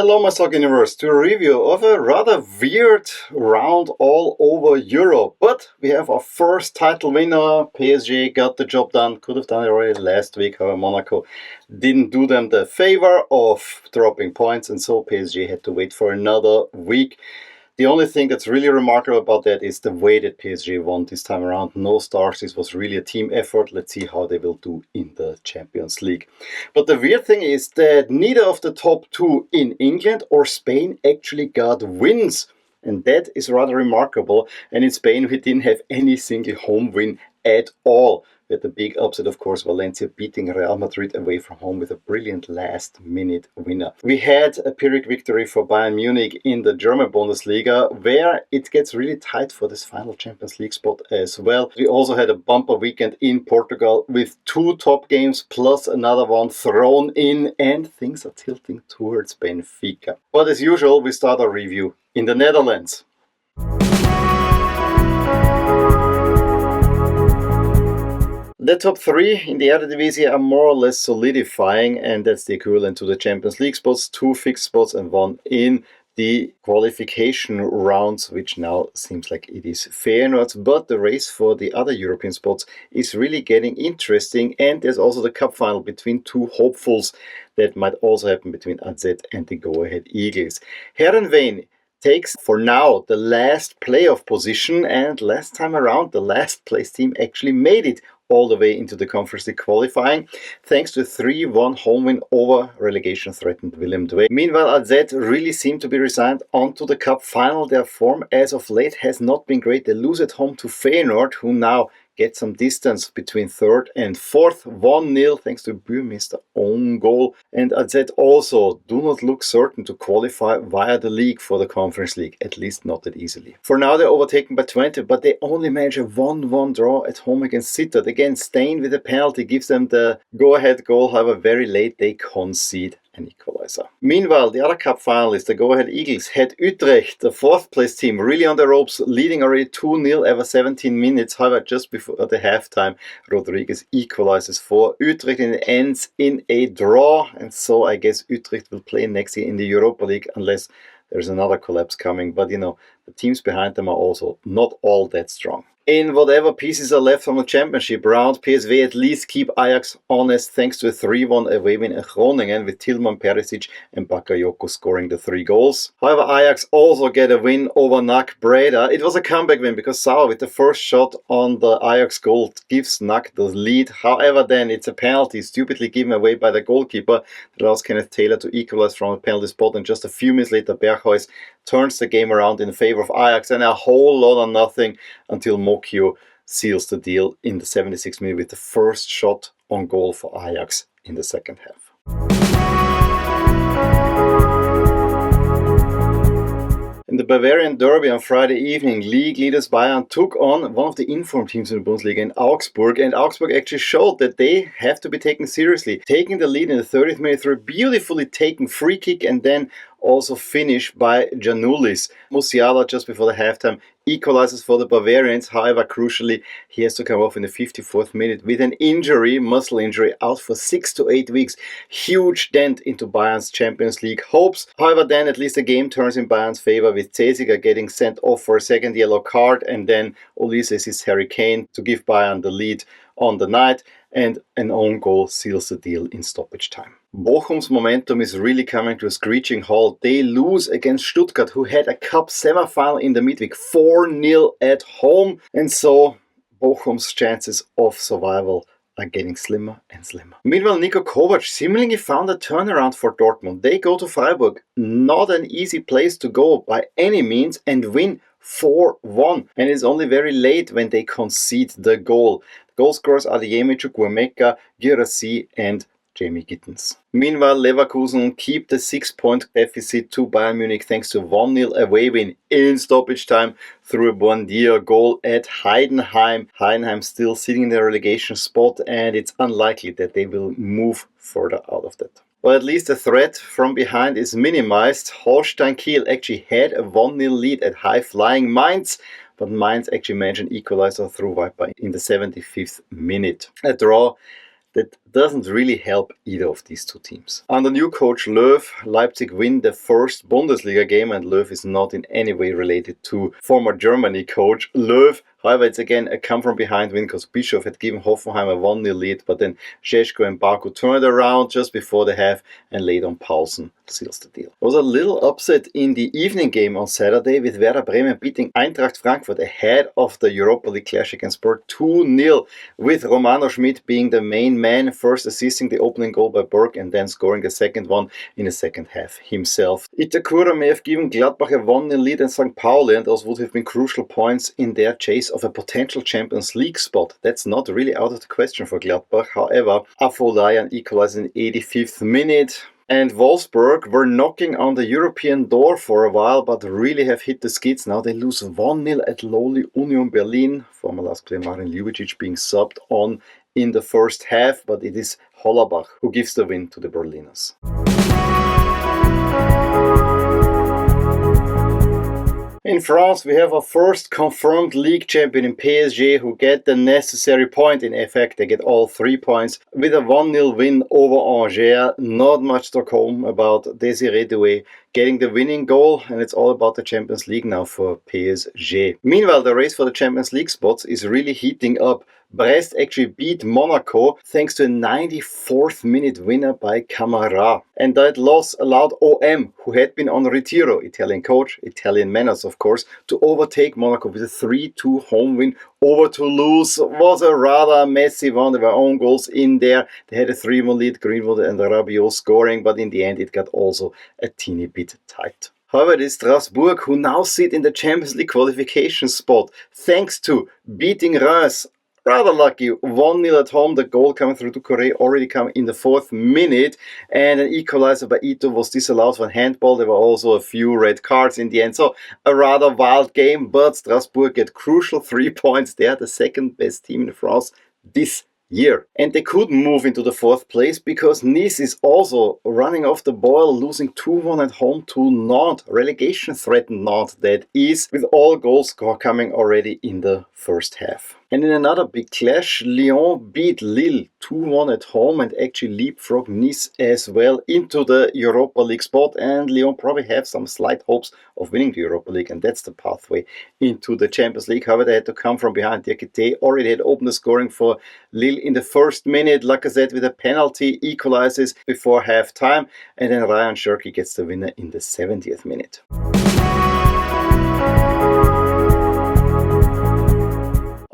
Hello my soccer universe, to a review of a rather weird round all over Europe. But we have our first title winner. PSG got the job done, could have done it already last week. However, Monaco didn't do them the favor of dropping points, and so PSG had to wait for another week. The only thing that's really remarkable about that is the way that PSG won this time around. No stars, this was really a team effort. Let's see how they will do in the Champions League. But the weird thing is that neither of the top two in England or Spain actually got wins. And that is rather remarkable. And in Spain we didn't have any single home win at all. We had the big upset, of course, Valencia beating Real Madrid away from home with a brilliant last-minute winner. We had a Pyrrhic victory for Bayern Munich in the German Bundesliga, where it gets really tight for this final Champions League spot as well. We also had a bumper weekend in Portugal with two top games plus another one thrown in, and things are tilting towards Benfica. But as usual, we start our review in the Netherlands. The top three in the Eredivisie are more or less solidifying, and that's the equivalent to the Champions League spots, two fixed spots and one in the qualification rounds, which now seems like it is Feyenoord. But the race for the other European spots is really getting interesting, and there's also the cup final between two hopefuls that might also happen between AZ and the go-ahead Eagles. Heerenveen takes for now the last playoff position, and last time around the last place team actually made it all the way into the Conference League qualifying, thanks to a 3-1 home win over relegation-threatened Willem II. Meanwhile, AZ really seem to be resigned onto the cup final. Their form as of late has not been great. They lose at home to Feyenoord, who now get some distance between third and fourth, 1-0 thanks to Burmester own goal. And AZ also do not look certain to qualify via the league for the Conference League, at least not that easily. For now they're overtaken by 20, but they only manage a 1-1 draw at home against Sittard. Again, Stain with a penalty gives them the go-ahead goal, however very late they concede an equalizer. Meanwhile, the other cup finalists, the go-ahead Eagles, had Utrecht, the fourth place team, really on the ropes, leading already 2-0 over 17 minutes. However, just before the halftime, Rodriguez equalizes for Utrecht and it ends in a draw. And so I guess Utrecht will play next year in the Europa League unless there's another collapse coming. But you know, the teams behind them are also not all that strong. In whatever pieces are left from the championship round, PSV at least keep Ajax honest thanks to a 3-1 away win at Groningen with Tilman Perisic and Bakayoko scoring the 3 goals. However, Ajax also get a win over NAC Breda. It was a comeback win because Sauer with the first shot on the Ajax goal gives NAC the lead. However, then it's a penalty stupidly given away by the goalkeeper that allows Kenneth Taylor to equalize from a penalty spot, and just a few minutes later Berghuis turns the game around in favor of Ajax, and a whole lot of nothing until Mokio seals the deal in the 76th minute with the first shot on goal for Ajax in the second half. In the Bavarian derby on Friday evening, league leaders Bayern took on one of the informed teams in the Bundesliga in Augsburg, and Augsburg actually showed that they have to be taken seriously. Taking the lead in the 30th minute through a beautifully taken free kick and then also finished by Giannoulis. Musiala just before the halftime equalizes for the Bavarians. However, crucially, he has to come off in the 54th minute with an injury, muscle injury, out for 6 to 8 weeks. Huge dent into Bayern's Champions League hopes. However, then at least the game turns in Bayern's favor with Cesiger getting sent off for a second yellow card, and then Ulises' Harry Kane to give Bayern the lead on the night, and an own goal seals the deal in stoppage time. Bochum's momentum is really coming to a screeching halt. They lose against Stuttgart, who had a cup semi-final in the midweek, 4-0 at home, and so Bochum's chances of survival are getting slimmer and slimmer. Meanwhile, Niko Kovac seemingly found a turnaround for Dortmund. They go to Freiburg, not an easy place to go by any means, and win 4-1. And it's only very late when they concede the goal. The goal scorers are the Yemi Chukwuemeka, Girassi and Jamie Gittens. Meanwhile, Leverkusen keep the 6-point deficit to Bayern Munich thanks to 1-0 away win in stoppage time through a Buendia goal at Heidenheim. Heidenheim still sitting in the relegation spot, and it's unlikely that they will move further out of that. Well, at least the threat from behind is minimized. Holstein Kiel actually had a 1-0 lead at high-flying Mainz, but Mainz actually managed an equalizer through Viper in the 75th minute. A draw that doesn't really help either of these two teams. Under new coach Löw, Leipzig win the first Bundesliga game, and Löw is not in any way related to former Germany coach Löw. However, it's again a come from behind win because Bischof had given Hoffenheim a 1-0 lead, but then Šeško and Baku turned around just before the half and laid on Paulsen seals the deal. There was a little upset in the evening game on Saturday with Werder Bremen beating Eintracht Frankfurt ahead of the Europa League clash against Spurs 2-0, with Romano Schmidt being the main man, first assisting the opening goal by Berg and then scoring the second one in the second half himself. Itakura may have given Gladbach a 1-0 lead in St. Pauli, and those would have been crucial points in their chase of a potential Champions League spot. That's not really out of the question for Gladbach. However, Afolayan equalized in the 85th minute. And Wolfsburg were knocking on the European door for a while, but really have hit the skids. Now they lose 1-0 at lowly Union Berlin. Former last player Marin Ljubicic being subbed on in the first half, but it is Hollerbach who gives the win to the Berliners. In France, we have our first confirmed league champion in PSG, who get the necessary point. In effect, they get all 3 points with a 1-0 win over Angers. Not much to come about Désiré Doué getting the winning goal, and it's all about the Champions League now for PSG. Meanwhile, the race for the Champions League spots is really heating up. Brest actually beat Monaco thanks to a 94th minute winner by Camara. And that loss allowed OM, who had been on Retiro, Italian coach, Italian manners of course, to overtake Monaco with a 3-2 home win over Toulouse. Was a rather messy one. There were own goals in there. They had a 3-1 lead, Greenwood and Rabiot scoring, but in the end it got also a teeny bit tight. However, it is Strasbourg who now sit in the Champions League qualification spot thanks to beating Reims. Rather lucky, 1-0 at home. The goal coming through Ducouré already come in the 4th minute, and an equalizer by Ito was disallowed for handball. There were also a few red cards in the end, so a rather wild game, but Strasbourg get crucial 3 points. They are the second best team in France this year. And they could move into the 4th place because Nice is also running off the boil, losing 2-1 at home to Nantes. Relegation threatened Nantes, that is, with all goals coming already in the first half. And in another big clash, Lyon beat Lille 2-1 at home and actually leapfrogged Nice as well into the Europa League spot. And Lyon probably have some slight hopes of winning the Europa League, and that's the pathway into the Champions League. However, they had to come from behind. Diakité already had opened the scoring for Lille in the 1st minute. Lacazette with a penalty equalizes before half time, and then Ryan Cherki gets the winner in the 70th minute.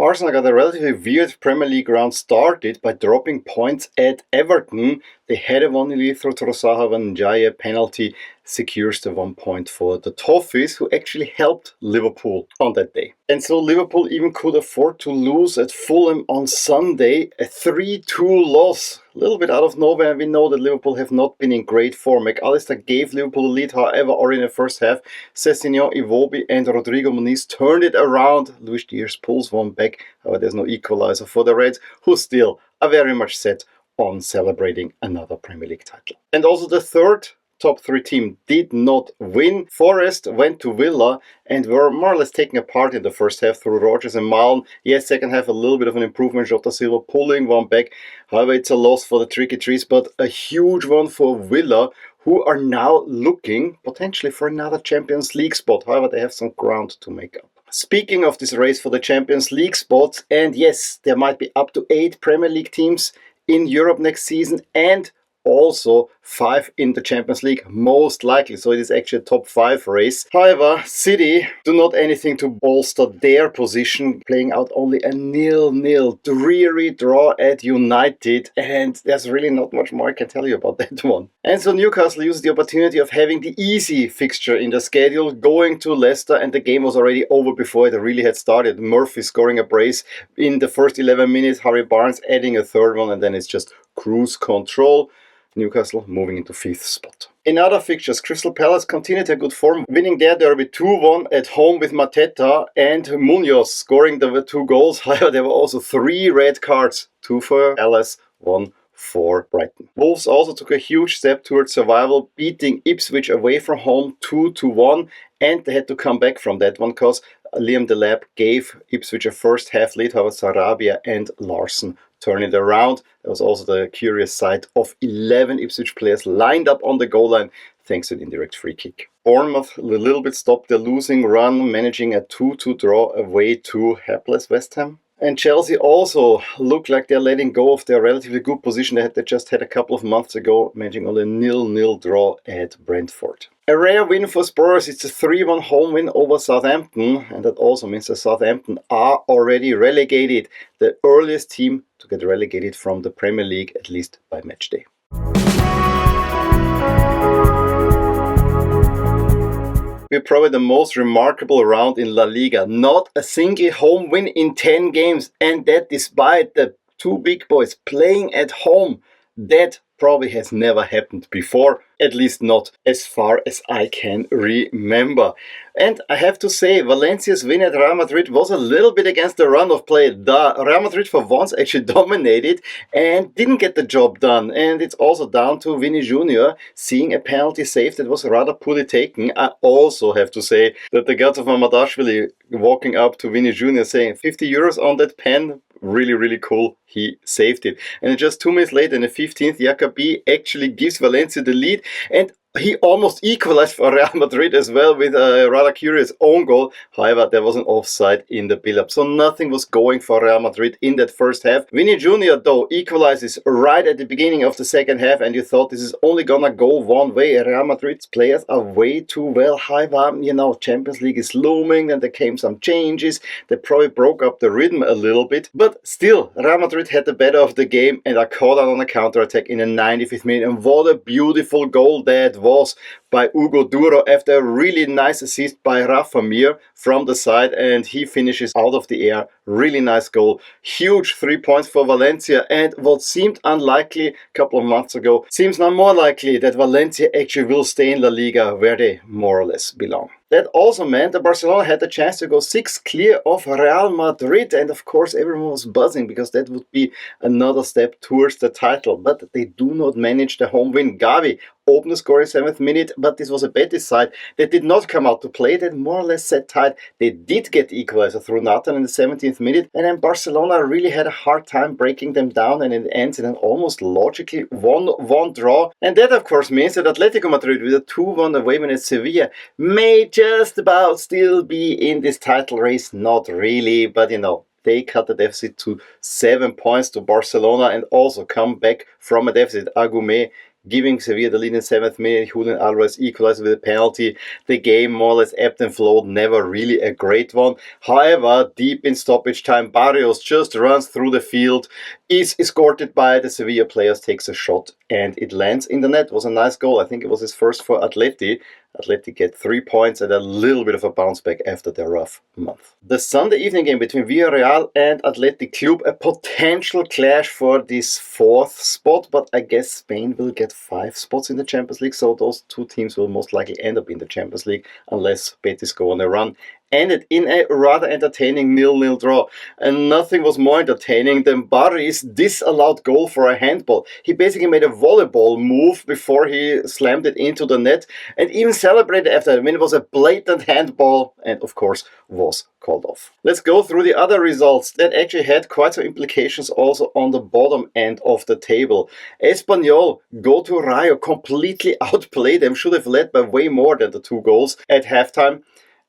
Arsenal got a relatively weird Premier League round started by dropping points at Everton. They had a 1-0 lead through Trossard, when Ndiaye penalty secures the 1 point for the Toffees, who actually helped Liverpool on that day. And so Liverpool even could afford to lose at Fulham on Sunday, a 3-2 loss. A little bit out of nowhere, and we know that Liverpool have not been in great form. McAllister gave Liverpool the lead, however, already in the first half. Sessegnon, Iwobi and Rodrigo Muniz turned it around. Luis Diaz pulls one back. However, there's no equalizer for the Reds, who still are very much set on celebrating another Premier League title. And also the third top 3 team did not win. Forest went to Villa and were more or less taking a part in the first half through Rodgers and Malm. Yes, second half a little bit of an improvement. Jota Silva pulling one back. However, it's a loss for the Tricky Trees, but a huge one for Villa, who are now looking potentially for another Champions League spot. However, they have some ground to make up. Speaking of this race for the Champions League spots, and yes, there might be up to 8 Premier League teams in Europe next season, and also 5 in the Champions League, most likely. So it is actually a top 5 race. However, City do not anything to bolster their position, playing out only a 0-0 dreary draw at United, and there's really not much more I can tell you about that one. And so Newcastle used the opportunity of having the easy fixture in the schedule, going to Leicester, and the game was already over before it really had started. Murphy scoring a brace in the first 11 minutes, Harry Barnes adding a third one, and then it's just cruise control. Newcastle moving into 5th spot. In other fixtures, Crystal Palace continued their good form, winning their derby 2-1 at home with Mateta and Munoz scoring the 2 goals. However, there were also 3 red cards, 2 for Palace, 1 for Brighton. Wolves also took a huge step towards survival, beating Ipswich away from home 2-1, and they had to come back from that one because Liam Delap gave Ipswich a first half lead. However, Sarabia and Larson turn it around. There was also the curious sight of 11 Ipswich players lined up on the goal line thanks to an indirect free kick. Bournemouth a little bit stopped their losing run, managing a 2-2 draw away to hapless West Ham. And Chelsea also look like they're letting go of their relatively good position they just had a couple of months ago, managing on a 0-0 draw at Brentford. A rare win for Spurs. It's a 3-1 home win over Southampton, and that also means that Southampton are already relegated, the earliest team to get relegated from the Premier League, at least by match day. We're probably the most remarkable round in La Liga. Not a single home win in 10 games, and that despite the two big boys playing at home. That probably has never happened before, at least not as far as I can remember. And I have to say, Valencia's win at Real Madrid was a little bit against the run of play. Real Madrid for once actually dominated and didn't get the job done. And it's also down to Vini Jr. seeing a penalty save that was rather poorly taken. I also have to say that the guts of Mamadashvili walking up to Vini Jr. saying 50 euros on that pen, really, really cool. He saved it. And just 2 minutes later, in the 15th, Jacobi actually gives Valencia the lead. And he almost equalized for Real Madrid as well with a rather curious own goal. However, there was an offside in the build-up. So nothing was going for Real Madrid in that first half. Vini Jr. though equalizes right at the beginning of the second half, and you thought this is only gonna go one way. Real Madrid's players are way too well. However, Champions League is looming and there came some changes. They probably broke up the rhythm a little bit. But still, Real Madrid had the better of the game and are caught out on a counter-attack in the 95th minute. And what a beautiful goal that was by Hugo Duro after a really nice assist by Rafa Mir from the side, and he finishes out of the air. Really nice goal. Huge 3 points for Valencia, and what seemed unlikely a couple of months ago seems now more likely that Valencia actually will stay in La Liga where they more or less belong. That also meant that Barcelona had the chance to go 6 clear of Real Madrid, and of course everyone was buzzing because that would be another step towards the title. But they do not manage the home win. Gavi opened the score in 7th minute, but this was a Betis side that did not come out to play, that more or less sat tight. They did get equalizer through Nathan in the 17th minute, and then Barcelona really had a hard time breaking them down, and it ends in an almost logically 1-1 draw. And that of course means that Atletico Madrid with a 2-1 away win at Sevilla may just about still be in this title race. Not really, but they cut the deficit to 7 points to Barcelona and also come back from a deficit. Agumet giving Sevilla the lead in 7th minute. Julian Alvarez equalized with a penalty. The game more or less ebbed and flowed, never really a great one. However, deep in stoppage time, Barrios just runs through the field, is escorted by the Sevilla players, takes a shot, and it lands in the net. It was a nice goal. I think it was his first for Atleti. Atleti get 3 points and a little bit of a bounce back after their rough month. The Sunday evening game between Villarreal and Athletic Club, a potential clash for this 4th spot, but I guess Spain will get 5 spots in the Champions League, so those two teams will most likely end up in the Champions League unless Betis go on a run. Ended in a rather entertaining 0-0 draw. And nothing was more entertaining than Barry's disallowed goal for a handball. He basically made a volleyball move before he slammed it into the net and even celebrated after that. I mean, it was a blatant handball and of course was called off. Let's go through the other results that actually had quite some implications also on the bottom end of the table. Espanyol go to Rayo, completely outplayed them, should have led by way more than the 2 goals at halftime.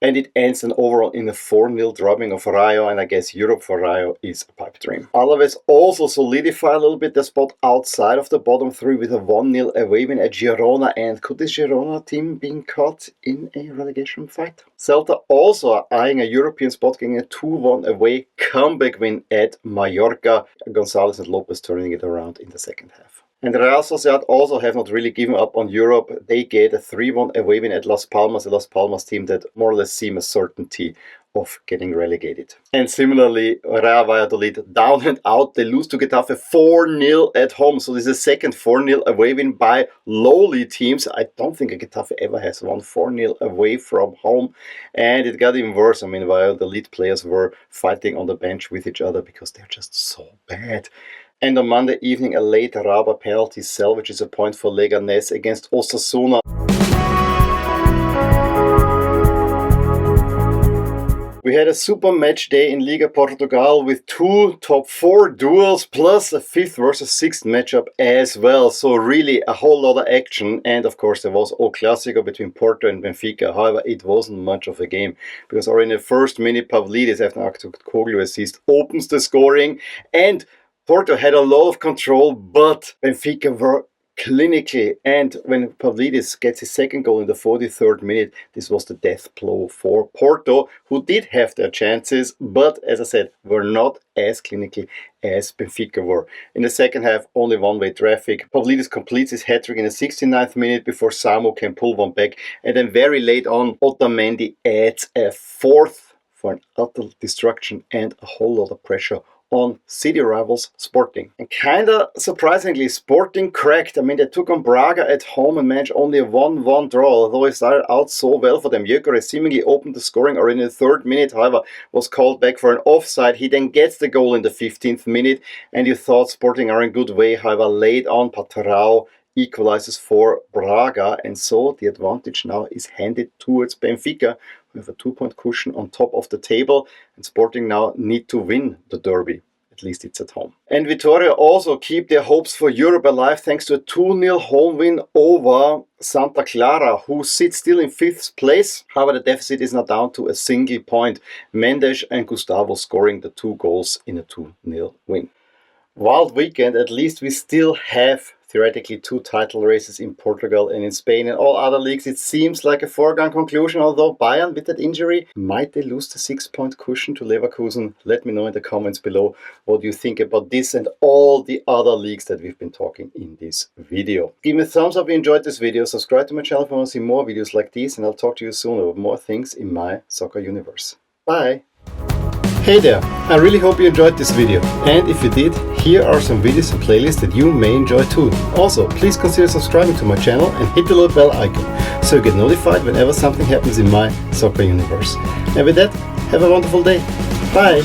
And it ends an overall in a 4-0 drubbing of Rayo, and I guess Europe for Rayo is a pipe dream. Alaves also solidify a little bit the spot outside of the bottom 3 with a 1-0 away win at Girona. And could this Girona team being caught in a relegation fight? Celta also are eyeing a European spot, getting a 2-1 away comeback win at Mallorca. Gonzalez and Lopez turning it around in the second half. And Real Sociedad also have not really given up on Europe. They get a 3-1 away win at Las Palmas, a Las Palmas team that more or less seem a certainty of getting relegated. And similarly, Real Valladolid down and out. They lose to Getafe 4-0 at home. So this is a second 4-0 away win by lowly teams. I don't think a Getafe ever has won 4-0 away from home. And it got even worse. I mean, Valladolid players were fighting on the bench with each other because they're just so bad. And on Monday evening, a late Raba penalty salvages a point for Leganés against Osasuna. We had a super match day in Liga Portugal with 2 top 4 duels plus a 5th versus 6th matchup as well. So really a whole lot of action, and of course there was El Clásico between Porto and Benfica. However, it wasn't much of a game because already in the first minute Pavlidis after an Koglu assist opens the scoring, and Porto had a lot of control, but Benfica were clinically, and when Pavlidis gets his second goal in the 43rd minute, this was the death blow for Porto, who did have their chances, but as I said, were not as clinically as Benfica were. In the second half, only one-way traffic. Pavlidis completes his hat-trick in the 69th minute before Samu can pull one back, and then very late on, Otamendi adds a 4th for an utter destruction and a whole lot of pressure on city rivals Sporting. And kinda surprisingly, Sporting cracked. I mean, they took on Braga at home and managed only a 1-1 draw, although it started out so well for them. Gyökeres seemingly opened the scoring already in the 3rd minute, however, was called back for an offside. He then gets the goal in the 15th minute, and you thought Sporting are in good way. However, late on, Patrão equalizes for Braga, and so the advantage now is handed towards Benfica, who have a 2-point cushion on top of the table, and Sporting now need to win the derby. At least it's at home. And Vitória also keep their hopes for Europe alive thanks to a 2-0 home win over Santa Clara, who sits still in 5th place. However, the deficit is now down to a single point. Mendes and Gustavo scoring the 2 goals in a 2-0 win. Wild weekend, at least we still have theoretically 2 title races in Portugal and in Spain. And all other leagues, it seems like a foregone conclusion, although Bayern with that injury, might they lose the 6-point cushion to Leverkusen? Let me know in the comments below what you think about this and all the other leagues that we've been talking in this video. Give me a thumbs up if you enjoyed this video, subscribe to my channel if you want to see more videos like these, and I'll talk to you soon about more things in my soccer universe. Bye! Hey there, I really hope you enjoyed this video, and if you did, here are some videos and playlists that you may enjoy too. Also, please consider subscribing to my channel and hit the little bell icon so you get notified whenever something happens in my soccer universe. And with that, have a wonderful day. Bye!